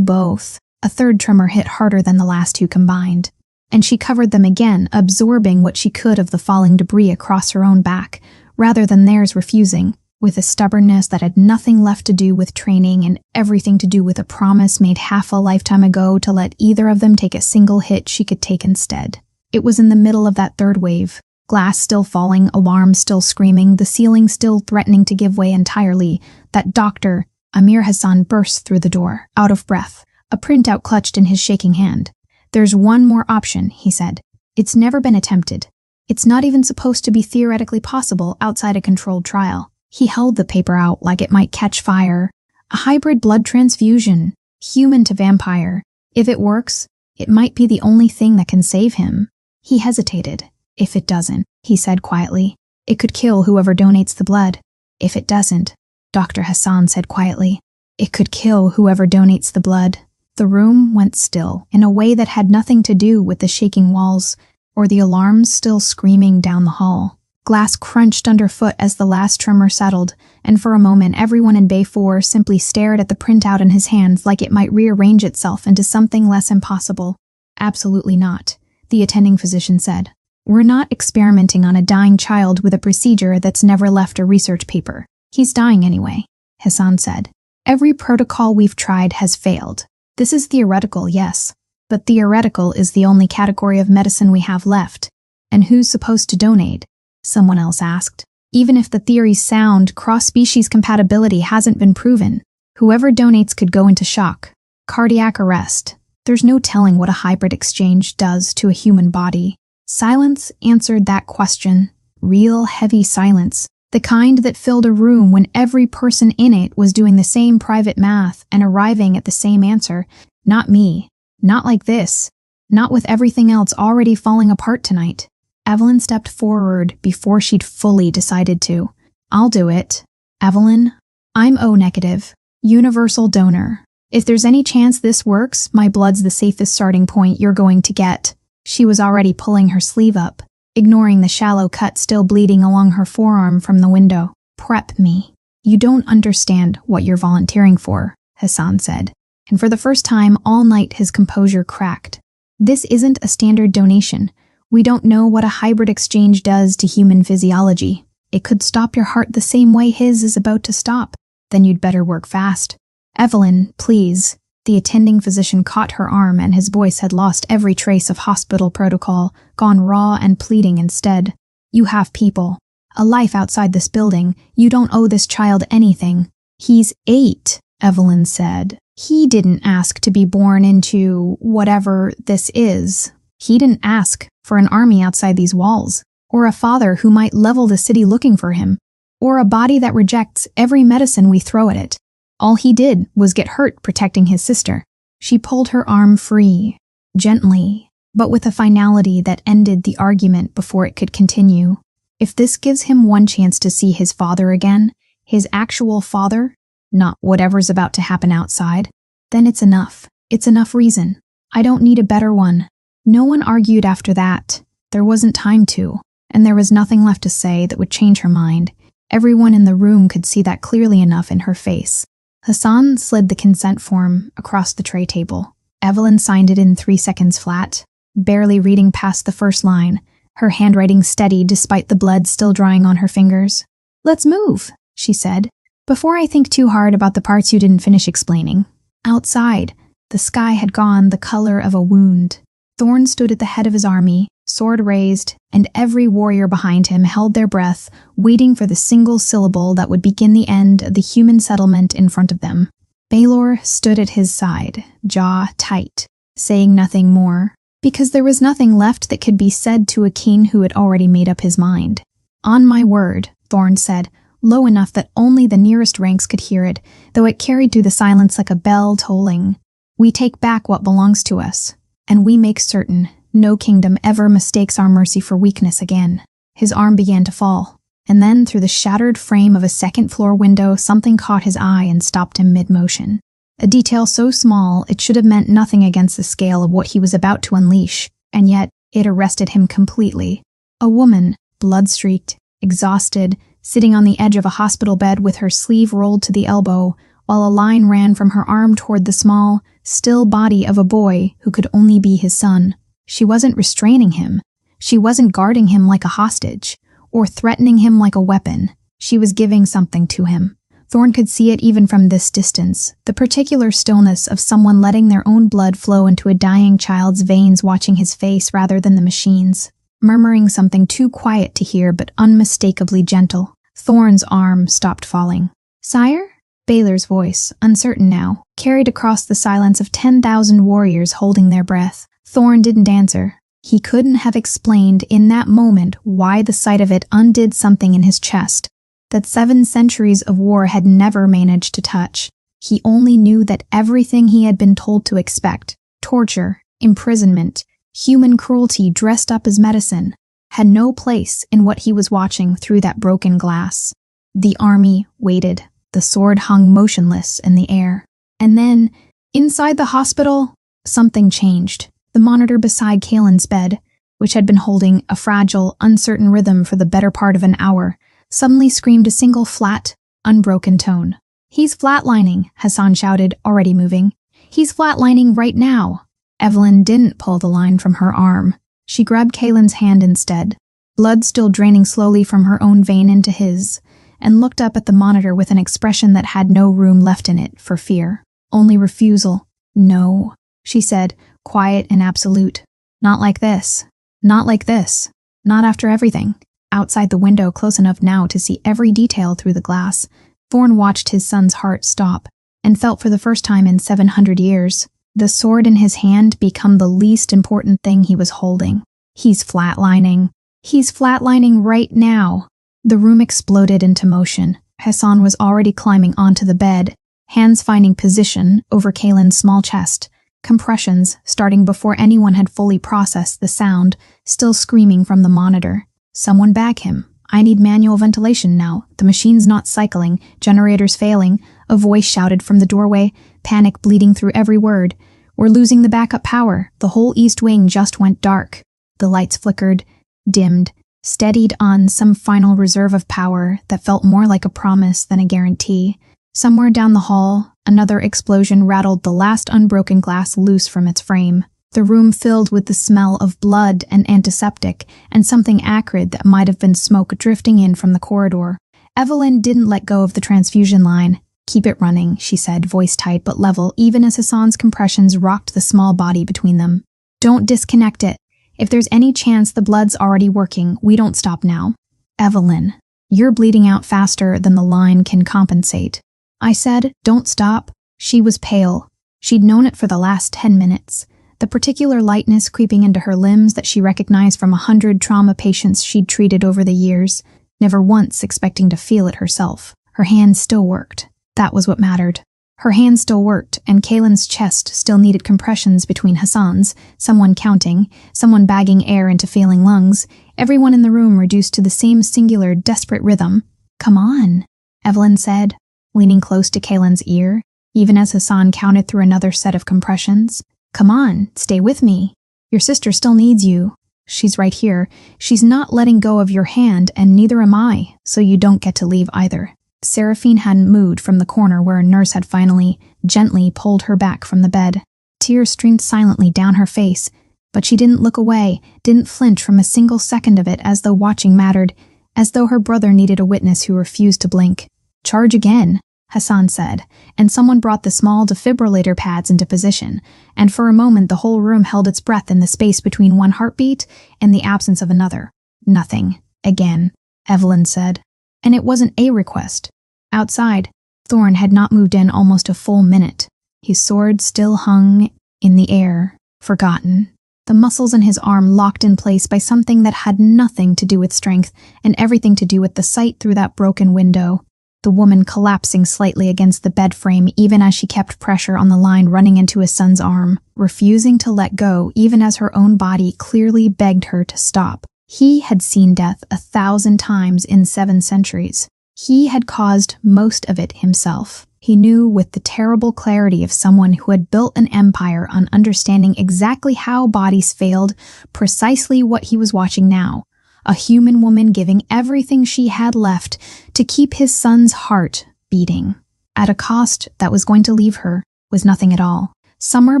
Speaker 1: both." A third tremor hit harder than the last 2 combined, and she covered them again, absorbing what she could of the falling debris across her own back, rather than theirs refusing, with a stubbornness that had nothing left to do with training and everything to do with a promise made half a lifetime ago to let either of them take a single hit she could take instead. It was in the middle of that 3rd wave, glass still falling, alarms still screaming, the ceiling still threatening to give way entirely, that Dr. Amir Hassan burst through the door, out of breath, a printout clutched in his shaking hand. "There's one more option," he said. "It's never been attempted. It's not even supposed to be theoretically possible outside a controlled trial." He held the paper out like it might catch fire. A hybrid blood transfusion, human to vampire. If it works, it might be the only thing that can save him. He hesitated. If it doesn't, he said quietly, it could kill whoever donates the blood. If it doesn't, Dr. Hassan said quietly, it could kill whoever donates the blood. The room went still in a way that had nothing to do with the shaking walls or the alarms still screaming down the hall. Glass crunched underfoot as the last tremor settled, and for a moment everyone in Bay 4 simply stared at the printout in his hands like it might rearrange itself into something less impossible. Absolutely not, the attending physician said. We're not experimenting on a dying child with a procedure that's never left a research paper. He's dying anyway, Hassan said. Every protocol we've tried has failed. This is theoretical, yes, but theoretical is the only category of medicine we have left. And who's supposed to donate? Someone else asked. Even if the theory's sound, cross-species compatibility hasn't been proven. Whoever donates could go into shock. Cardiac arrest. There's no telling what a hybrid exchange does to a human body. Silence answered that question. Real heavy silence. The kind that filled a room when every person in it was doing the same private math and arriving at the same answer. Not me. Not like this. Not with everything else already falling apart tonight. Evelyn stepped forward before she'd fully decided to. I'll do it. Evelyn, I'm O negative. Universal donor. If there's any chance this works, my blood's the safest starting point you're going to get. She was already pulling her sleeve up, ignoring the shallow cut still bleeding along her forearm from the window. Prep me. You don't understand what you're volunteering for, Hassan said. And for the first time all night his composure cracked. This isn't a standard donation. We don't know what a hybrid exchange does to human physiology. It could stop your heart the same way his is about to stop. Then you'd better work fast. Evelyn, please. The attending physician caught her arm and his voice had lost every trace of hospital protocol, gone raw and pleading instead. You have people. A life outside this building. You don't owe this child anything. He's 8, Evelyn said. He didn't ask to be born into whatever this is. He didn't ask for an army outside these walls, or a father who might level the city looking for him, or a body that rejects every medicine we throw at it. All he did was get hurt protecting his sister. She pulled her arm free, gently, but with a finality that ended the argument before it could continue. If this gives him one chance to see his father again, his actual father, not whatever's about to happen outside, then it's enough. It's enough reason. I don't need a better one. No one argued after that. There wasn't time to, and there was nothing left to say that would change her mind. Everyone in the room could see that clearly enough in her face. Hassan slid the consent form across the tray table. Evelyn signed it in 3 seconds flat, barely reading past the first line, her handwriting steady despite the blood still drying on her fingers. Let's move, she said, before I think too hard about the parts you didn't finish explaining. Outside, the sky had gone the color of a wound. Thorn stood at the head of his army, sword raised, and every warrior behind him held their breath, waiting for the single syllable that would begin the end of the human settlement in front of them. Baylor stood at his side, jaw tight, saying nothing more, because there was nothing left that could be said to a king who had already made up his mind. On my word, Thorn said, low enough that only the nearest ranks could hear it, though it carried through the silence like a bell tolling. We take back what belongs to us. And we make certain no kingdom ever mistakes our mercy for weakness again. His arm began to fall, and then through the shattered frame of a second-floor window something caught his eye and stopped him mid-motion. A detail so small it should have meant nothing against the scale of what he was about to unleash, and yet it arrested him completely. A woman, blood-streaked, exhausted, sitting on the edge of a hospital bed with her sleeve rolled to the elbow, while a line ran from her arm toward the small, still body of a boy who could only be his son. She wasn't restraining him. She wasn't guarding him like a hostage, or threatening him like a weapon. She was giving something to him. Thorn could see it even from this distance, the particular stillness of someone letting their own blood flow into a dying child's veins, watching his face rather than the machine's, murmuring something too quiet to hear but unmistakably gentle. Thorn's arm stopped falling. Sire? Baylor's voice, uncertain now, carried across the silence of 10,000 warriors holding their breath. Thorn didn't answer. He couldn't have explained in that moment why the sight of it undid something in his chest, that 7 centuries of war had never managed to touch. He only knew that everything he had been told to expect, torture, imprisonment, human cruelty dressed up as medicine, had no place in what he was watching through that broken glass. The army waited. The sword hung motionless in the air. And then, inside the hospital, something changed. The monitor beside Kalen's bed, which had been holding a fragile, uncertain rhythm for the better part of an hour, suddenly screamed a single flat, unbroken tone. "He's flatlining," Hassan shouted, already moving. "He's flatlining right now." Evelyn didn't pull the line from her arm. She grabbed Kalen's hand instead, blood still draining slowly from her own vein into his, and looked up at the monitor with an expression that had no room left in it for fear, only refusal. "No," she said, quiet and absolute. "Not like this. Not like this. Not after everything." Outside the window, close enough now to see every detail through the glass, Thorn watched his son's heart stop, and felt for the first time in 700 years, the sword in his hand become the least important thing he was holding. "He's flatlining. He's flatlining right now." The room exploded into motion. Hassan was already climbing onto the bed, hands finding position over Kalen's small chest, compressions starting before anyone had fully processed the sound, still screaming from the monitor. "Someone bag him. I need manual ventilation now. The machine's not cycling, generators failing," a voice shouted from the doorway, panic bleeding through every word. "We're losing the backup power. The whole east wing just went dark." The lights flickered, dimmed, steadied on some final reserve of power that felt more like a promise than a guarantee. Somewhere down the hall, another explosion rattled the last unbroken glass loose from its frame. The room filled with the smell of blood and antiseptic, and something acrid that might have been smoke drifting in from the corridor. Evelyn didn't let go of the transfusion line. "Keep it running," she said, voice tight but level, even as Hassan's compressions rocked the small body between them. "Don't disconnect it. If there's any chance the blood's already working, we don't stop now." "Evelyn, you're bleeding out faster than the line can compensate." I said, "Don't stop." She was pale. She'd known it for the last 10 minutes. The particular lightness creeping into her limbs that she recognized from 100 trauma patients she'd treated over the years, never once expecting to feel it herself. Her hands still worked. That was what mattered. Her hands still worked, and Kalen's chest still needed compressions between Hassan's, someone counting, someone bagging air into failing lungs, everyone in the room reduced to the same singular, desperate rhythm. "Come on," Evelyn said, leaning close to Kalen's ear, even as Hassan counted through another set of compressions. "Come on, stay with me. Your sister still needs you. She's right here. She's not letting go of your hand, and neither am I, so you don't get to leave either." Seraphine hadn't moved from the corner where a nurse had finally, gently pulled her back from the bed. Tears streamed silently down her face, but she didn't look away, didn't flinch from a single second of it, as though watching mattered, as though her brother needed a witness who refused to blink. "Charge again," Hassan said, and someone brought the small defibrillator pads into position, and for a moment the whole room held its breath in the space between one heartbeat and the absence of another. "Nothing. Again," Evelyn said. And it wasn't a request. Outside, Thorn had not moved in almost a full minute. His sword still hung in the air, forgotten. The muscles in his arm locked in place by something that had nothing to do with strength and everything to do with the sight through that broken window. The woman collapsing slightly against the bed frame even as she kept pressure on the line running into his son's arm, refusing to let go even as her own body clearly begged her to stop. He had seen death 1,000 times in 7 centuries. He had caused most of it himself. He knew with the terrible clarity of someone who had built an empire on understanding exactly how bodies failed, precisely what he was watching now. A human woman giving everything she had left to keep his son's heart beating. At a cost that was going to leave her was nothing at all. Somewhere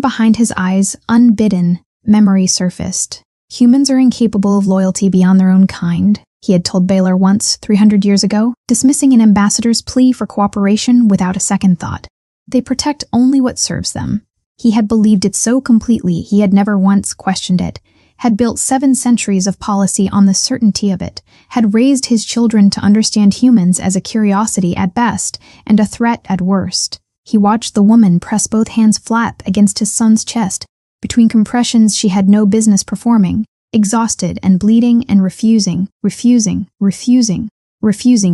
Speaker 1: behind his eyes, unbidden, memory surfaced. Humans are incapable of loyalty beyond their own kind, he had told Baylor once, 300 years ago, dismissing an ambassador's plea for cooperation without a second thought. They protect only what serves them. He had believed it so completely he had never once questioned it, had built 7 centuries of policy on the certainty of it, had raised his children to understand humans as a curiosity at best and a threat at worst. He watched the woman press both hands flat against his son's chest, between compressions she had no business performing, exhausted and bleeding and refusing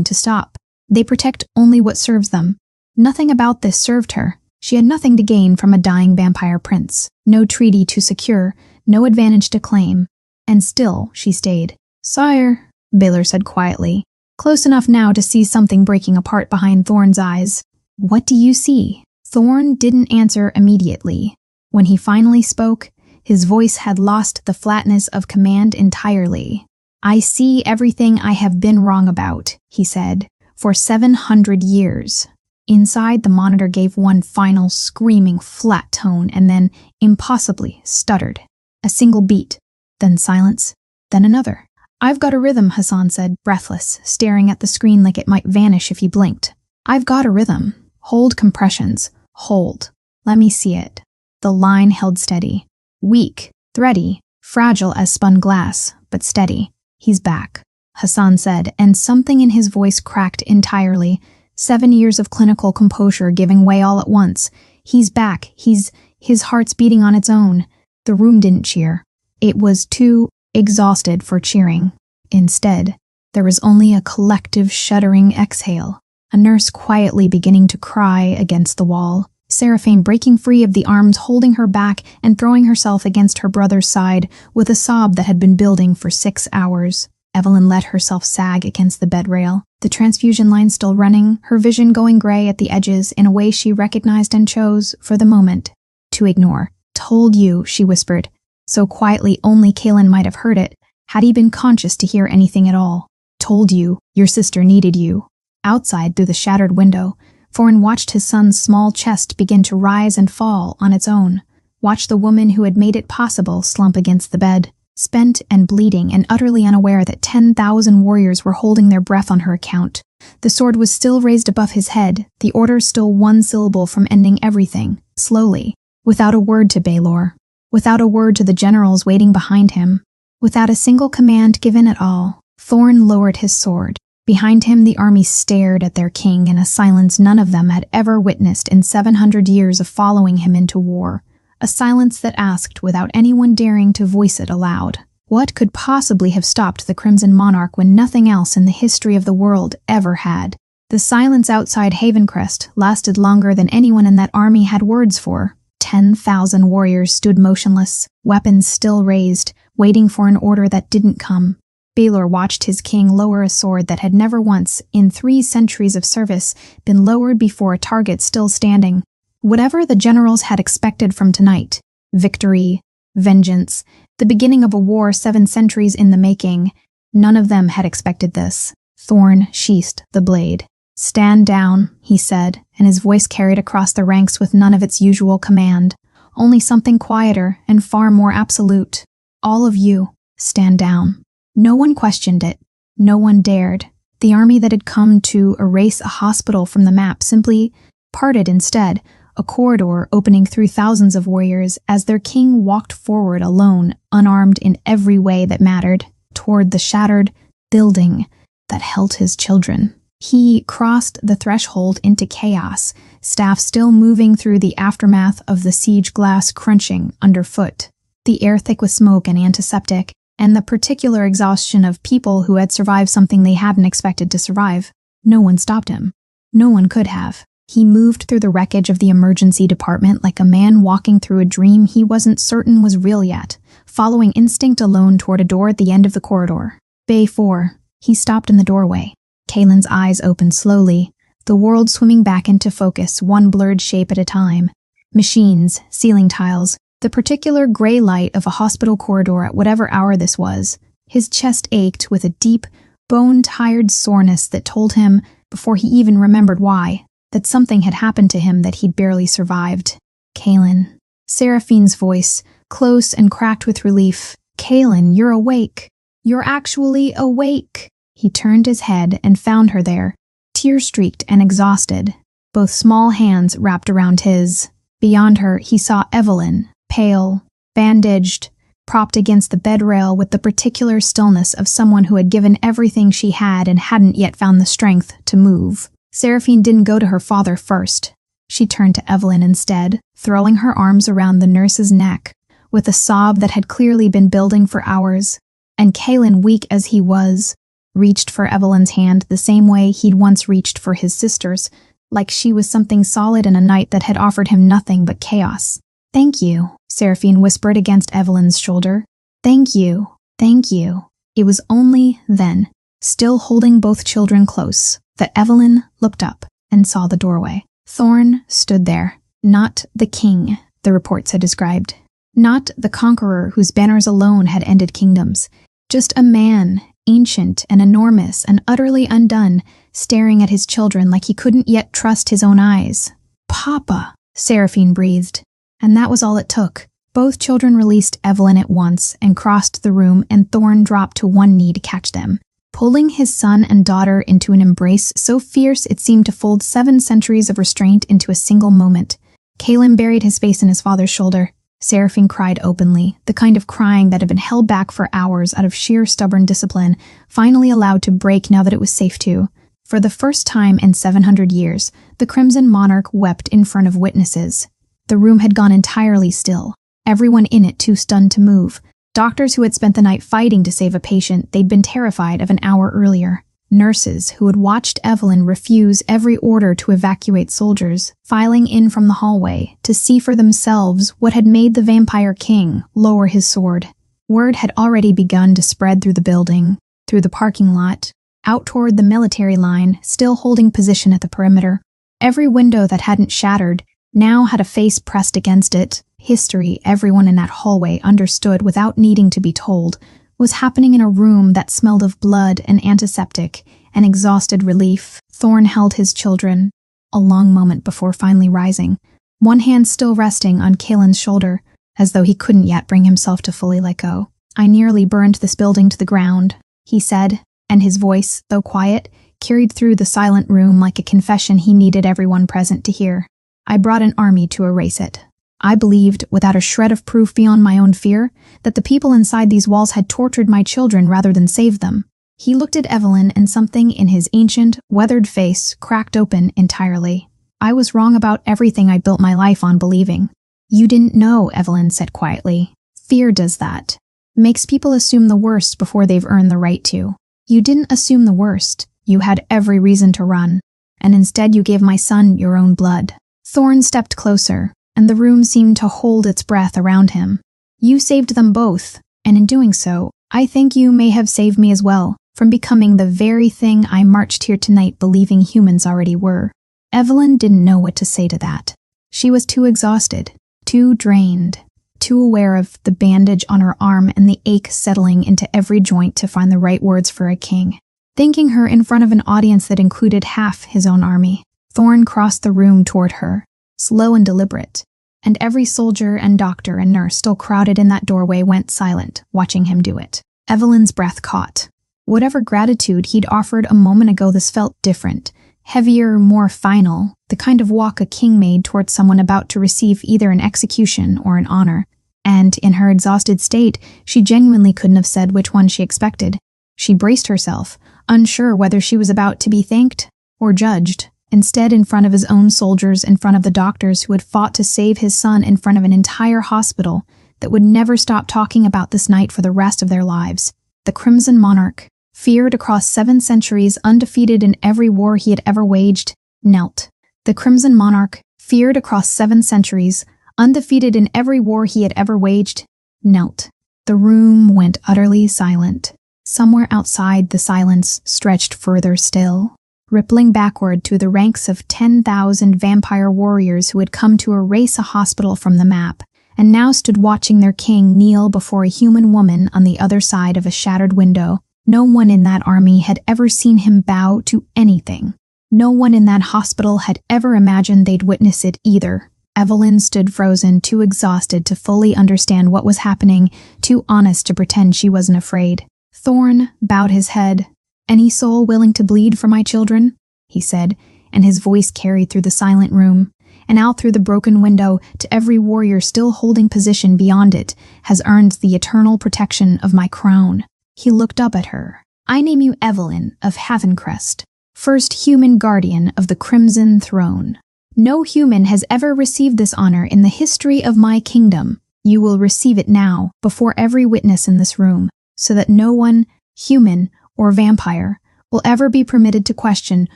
Speaker 1: to stop. They protect only what serves them. Nothing about this served her. She had nothing to gain from a dying vampire prince, no treaty to secure, no advantage to claim. And still she stayed. "Sire," Baylor said quietly, close enough now to see something breaking apart behind Thorne's eyes. "What do you see?" Thorne didn't answer immediately. When he finally spoke, his voice had lost the flatness of command entirely. "I see everything I have been wrong about," he said, "for 700 years. Inside, the monitor gave one final screaming flat tone and then, impossibly, stuttered. A single beat, then silence, then another. "I've got a rhythm," Hassan said, breathless, staring at the screen like it might vanish if he blinked. "I've got a rhythm. Hold compressions. Hold. Let me see it." The line held steady. Weak, thready, fragile as spun glass, but steady. "He's back," Hassan said, and something in his voice cracked entirely. 7 years of clinical composure giving way all at once. "He's back. His heart's beating on its own." The room didn't cheer. It was too exhausted for cheering. Instead, there was only a collective shuddering exhale. A nurse quietly beginning to cry against the wall. Seraphine breaking free of the arms holding her back and throwing herself against her brother's side with a sob that had been building for 6 hours. Evelyn let herself sag against the bed rail, the transfusion line still running, her vision going gray at the edges in a way she recognized and chose, for the moment, to ignore. "Told you," she whispered, so quietly only Kaelin might have heard it, had he been conscious to hear anything at all. "Told you, your sister needed you." Outside, through the shattered window, Thorne watched his son's small chest begin to rise and fall on its own, watched the woman who had made it possible slump against the bed, spent and bleeding and utterly unaware that 10,000 warriors were holding their breath on her account. The sword was still raised above his head, the order still one syllable from ending everything, slowly, without a word to Baylor, without a word to the generals waiting behind him, without a single command given at all. Thorne lowered his sword. Behind him, the army stared at their king in a silence none of them had ever witnessed in 700 years of following him into war. A silence that asked without anyone daring to voice it aloud. What could possibly have stopped the Crimson Monarch when nothing else in the history of the world ever had? The silence outside Havencrest lasted longer than anyone in that army had words for. 10,000 warriors stood motionless, weapons still raised, waiting for an order that didn't come. Baylor watched his king lower a sword that had never once, in 3 centuries of service, been lowered before a target still standing. Whatever the generals had expected from tonight, victory, vengeance, the beginning of a war 7 centuries in the making, none of them had expected this. Thorne sheathed the blade. "Stand down," he said, and his voice carried across the ranks with none of its usual command, only something quieter and far more absolute. "All of you, stand down." No one questioned it. No one dared. The army that had come to erase a hospital from the map simply parted instead, a corridor opening through thousands of warriors as their king walked forward alone, unarmed in every way that mattered, toward the shattered building that held his children. He crossed the threshold into chaos, staff still moving through the aftermath of the siege glass crunching underfoot, the air thick with smoke and antiseptic, and the particular exhaustion of people who had survived something they hadn't expected to survive. No one stopped him. No one could have. He moved through the wreckage of the emergency department like a man walking through a dream he wasn't certain was real yet, following instinct alone toward a door at the end of the corridor. Bay 4. He stopped in the doorway. Kaelin's eyes opened slowly, the world swimming back into focus, one blurred shape at a time. Machines, ceiling tiles, the particular gray light of a hospital corridor at whatever hour this was. His chest ached with a deep, bone-tired soreness that told him, before he even remembered why, that something had happened to him that he'd barely survived. "Kaelin." Seraphine's voice, close and cracked with relief. "Kaelin, you're awake. You're actually awake." He turned his head and found her there, tear-streaked and exhausted, both small hands wrapped around his. Beyond her, he saw Evelyn, pale, bandaged, propped against the bed rail with the particular stillness of someone who had given everything she had and hadn't yet found the strength to move. Seraphine didn't go to her father first. She turned to Evelyn instead, throwing her arms around the nurse's neck, with a sob that had clearly been building for hours. And Kaelin, weak as he was, reached for Evelyn's hand the same way he'd once reached for his sister's, like she was something solid in a night that had offered him nothing but chaos. "Thank you," Seraphine whispered against Evelyn's shoulder. "Thank you, thank you." It was only then, still holding both children close, that Evelyn looked up and saw the doorway. Thorn stood there, not the king the reports had described, not the conqueror whose banners alone had ended kingdoms, just a man, ancient and enormous and utterly undone, staring at his children like he couldn't yet trust his own eyes. "Papa," Seraphine breathed, and that was all it took. Both children released Evelyn at once and crossed the room, and Thorn dropped to one knee to catch them, pulling his son and daughter into an embrace so fierce it seemed to fold 7 centuries of restraint into a single moment. Caleb buried his face in his father's shoulder. Seraphine cried openly, the kind of crying that had been held back for hours out of sheer stubborn discipline, finally allowed to break now that it was safe to. For the first time in 700 years, the Crimson Monarch wept in front of witnesses. The room had gone entirely still, everyone in it too stunned to move. Doctors who had spent the night fighting to save a patient they'd been terrified of an hour earlier. Nurses who had watched Evelyn refuse every order to evacuate soldiers, filing in from the hallway to see for themselves what had made the vampire king lower his sword. Word had already begun to spread through the building, through the parking lot, out toward the military line, still holding position at the perimeter. Every window that hadn't shattered now had a face pressed against it. History everyone in that hallway understood without needing to be told was happening in a room that smelled of blood and antiseptic and exhausted relief. Thorn held his children, a long moment before finally rising, one hand still resting on Kalen's shoulder, as though he couldn't yet bring himself to fully let go. "I nearly burned this building to the ground," he said, and his voice, though quiet, carried through the silent room like a confession he needed everyone present to hear. "I brought an army to erase it. I believed, without a shred of proof beyond my own fear, that the people inside these walls had tortured my children rather than saved them." He looked at Evelyn, and something in his ancient, weathered face cracked open entirely. "I was wrong about everything I built my life on believing." "You didn't know," Evelyn said quietly. "Fear does that. Makes people assume the worst before they've earned the right to. You didn't assume the worst. You had every reason to run, and instead you gave my son your own blood." Thorn stepped closer, and the room seemed to hold its breath around him. "You saved them both, and in doing so, I think you may have saved me as well, from becoming the very thing I marched here tonight believing humans already were." Evelyn didn't know what to say to that. She was too exhausted, too drained, too aware of the bandage on her arm and the ache settling into every joint to find the right words for a king. Thanking her in front of an audience that included half his own army, Thorn crossed the room toward her, slow and deliberate, and every soldier and doctor and nurse still crowded in that doorway went silent, watching him do it. Evelyn's breath caught. Whatever gratitude he'd offered a moment ago, this felt different, heavier, more final, the kind of walk a king made towards someone about to receive either an execution or an honor. And in her exhausted state, she genuinely couldn't have said which one she expected. She braced herself, unsure whether she was about to be thanked or judged. Instead, in front of his own soldiers, in front of the doctors who had fought to save his son, in front of an entire hospital that would never stop talking about this night for the rest of their lives, the Crimson Monarch, feared across 7 centuries, undefeated in every war he had ever waged, knelt. The Crimson Monarch, feared across 7 centuries, undefeated in every war he had ever waged, knelt. The room went utterly silent. Somewhere outside, the silence stretched further still, rippling backward to the ranks of 10,000 vampire warriors who had come to erase a hospital from the map, and now stood watching their king kneel before a human woman on the other side of a shattered window. No one in that army had ever seen him bow to anything. No one in that hospital had ever imagined they'd witness it either. Evelyn stood frozen, too exhausted to fully understand what was happening, too honest to pretend she wasn't afraid. Thorn bowed his head. "Any soul willing to bleed for my children?" he said, and his voice carried through the silent room, and out through the broken window to every warrior still holding position beyond it, has earned the eternal protection of my crown. He looked up at her. "I name you Evelyn of Havencrest, first human guardian of the Crimson Throne. No human has ever received this honor in the history of my kingdom. You will receive it now, before every witness in this room, so that no one, human or vampire, will ever be permitted to question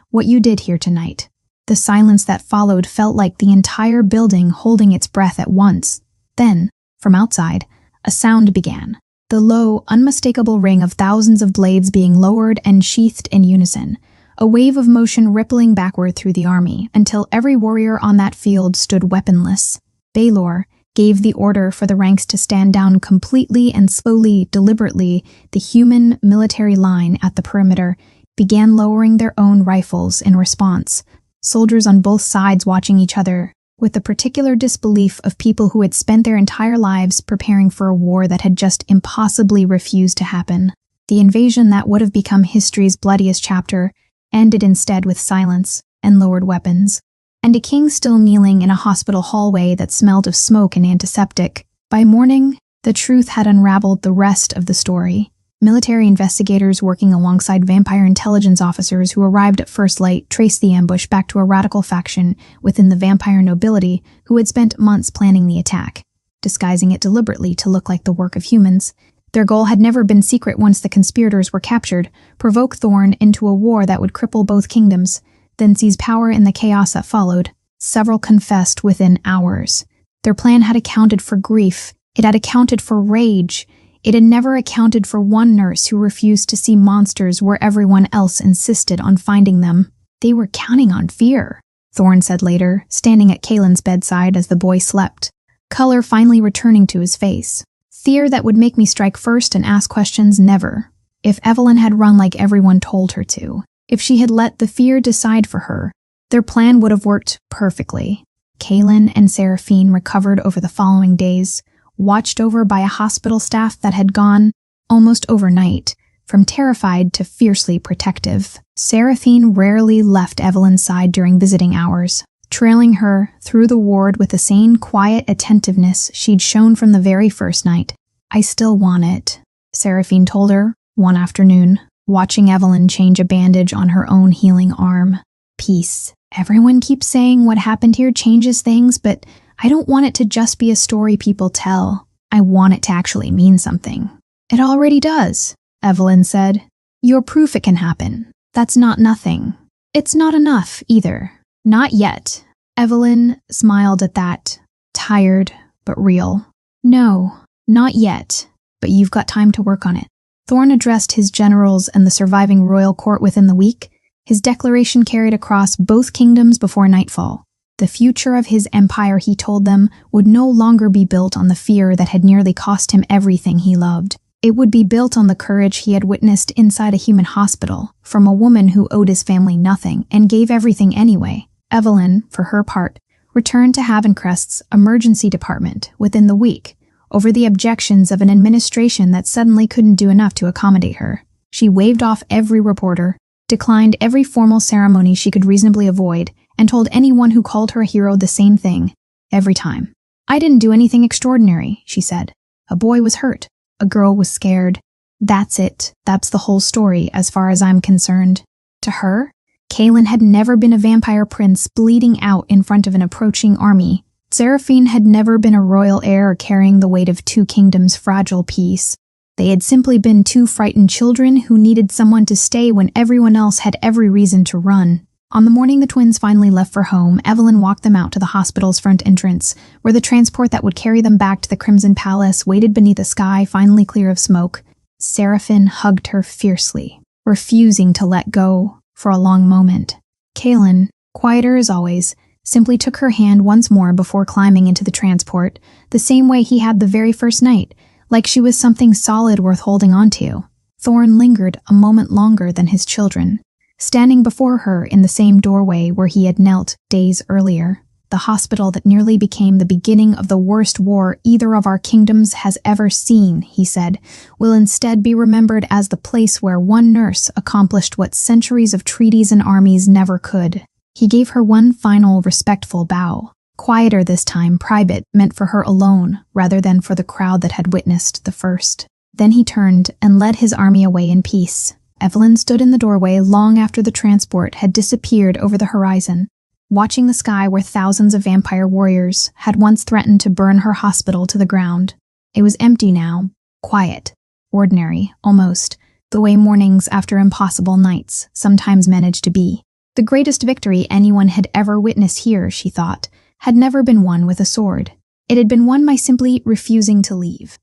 Speaker 1: what you did here tonight." The silence that followed felt like the entire building holding its breath at once. Then, from outside, a sound began. The low, unmistakable ring of thousands of blades being lowered and sheathed in unison, a wave of motion rippling backward through the army until every warrior on that field stood weaponless. Baylor gave the order for the ranks to stand down completely, and slowly, deliberately, the human military line at the perimeter began lowering their own rifles in response, soldiers on both sides watching each other with the particular disbelief of people who had spent their entire lives preparing for a war that had just impossibly refused to happen. The invasion that would have become history's bloodiest chapter ended instead with silence and lowered weapons, and a king still kneeling in a hospital hallway that smelled of smoke and antiseptic. By morning, the truth had unraveled the rest of the story. Military investigators working alongside vampire intelligence officers who arrived at first light traced the ambush back to a radical faction within the vampire nobility who had spent months planning the attack, disguising it deliberately to look like the work of humans. Their goal had never been secret. Once the conspirators were captured, provoke Thorn into a war that would cripple both kingdoms, then seize power in the chaos that followed. Several confessed within hours. Their plan had accounted for grief. It had accounted for rage. It had never accounted for one nurse who refused to see monsters where everyone else insisted on finding them. "They were counting on fear," Thorn said later, standing at Kaelin's bedside as the boy slept, color finally returning to his face. "Fear that would make me strike first and ask questions? Never. If Evelyn had run like everyone told her to, if she had let the fear decide for her, their plan would have worked perfectly." Kaelin and Seraphine recovered over the following days, watched over by a hospital staff that had gone, almost overnight, from terrified to fiercely protective. Seraphine rarely left Evelyn's side during visiting hours, trailing her through the ward with the same quiet attentiveness she'd shown from the very first night. "I still want it," Seraphine told her one afternoon, watching Evelyn change a bandage on her own healing arm. "Peace. Everyone keeps saying what happened here changes things, but I don't want it to just be a story people tell. I want it to actually mean something." "It already does," Evelyn said. "You're proof it can happen. That's not nothing. It's not enough, either. Not yet." Evelyn smiled at that, tired but real. "No, not yet, but you've got time to work on it." Thorn addressed his generals and the surviving royal court within the week, his declaration carried across both kingdoms before nightfall. The future of his empire, he told them, would no longer be built on the fear that had nearly cost him everything he loved. It would be built on the courage he had witnessed inside a human hospital, from a woman who owed his family nothing and gave everything anyway. Evelyn, for her part, returned to Havencrest's emergency department within the week, over the objections of an administration that suddenly couldn't do enough to accommodate her. She waved off every reporter, declined every formal ceremony she could reasonably avoid, and told anyone who called her a hero the same thing, every time. "I didn't do anything extraordinary," she said. "A boy was hurt. A girl was scared. That's it. That's the whole story, as far as I'm concerned." To her, Kaelin had never been a vampire prince bleeding out in front of an approaching army. Seraphine had never been a royal heir carrying the weight of two kingdoms' fragile peace. They had simply been two frightened children who needed someone to stay when everyone else had every reason to run. On the morning the twins finally left for home, Evelyn walked them out to the hospital's front entrance, where the transport that would carry them back to the Crimson Palace waited beneath a sky finally clear of smoke. Seraphine hugged her fiercely, refusing to let go for a long moment. Kaelin, quieter as always, simply took her hand once more before climbing into the transport, the same way he had the very first night, like she was something solid worth holding on to. Thorn lingered a moment longer than his children, standing before her in the same doorway where he had knelt days earlier. "The hospital that nearly became the beginning of the worst war either of our kingdoms has ever seen," he said, "will instead be remembered as the place where one nurse accomplished what centuries of treaties and armies never could." He gave her one final respectful bow, quieter this time, private, meant for her alone rather than for the crowd that had witnessed the first. Then he turned and led his army away in peace. Evelyn stood in the doorway long after the transport had disappeared over the horizon, watching the sky where thousands of vampire warriors had once threatened to burn her hospital to the ground. It was empty now, quiet, ordinary, almost, the way mornings after impossible nights sometimes managed to be. The greatest victory anyone had ever witnessed here, she thought, had never been won with a sword. It had been won by simply refusing to leave.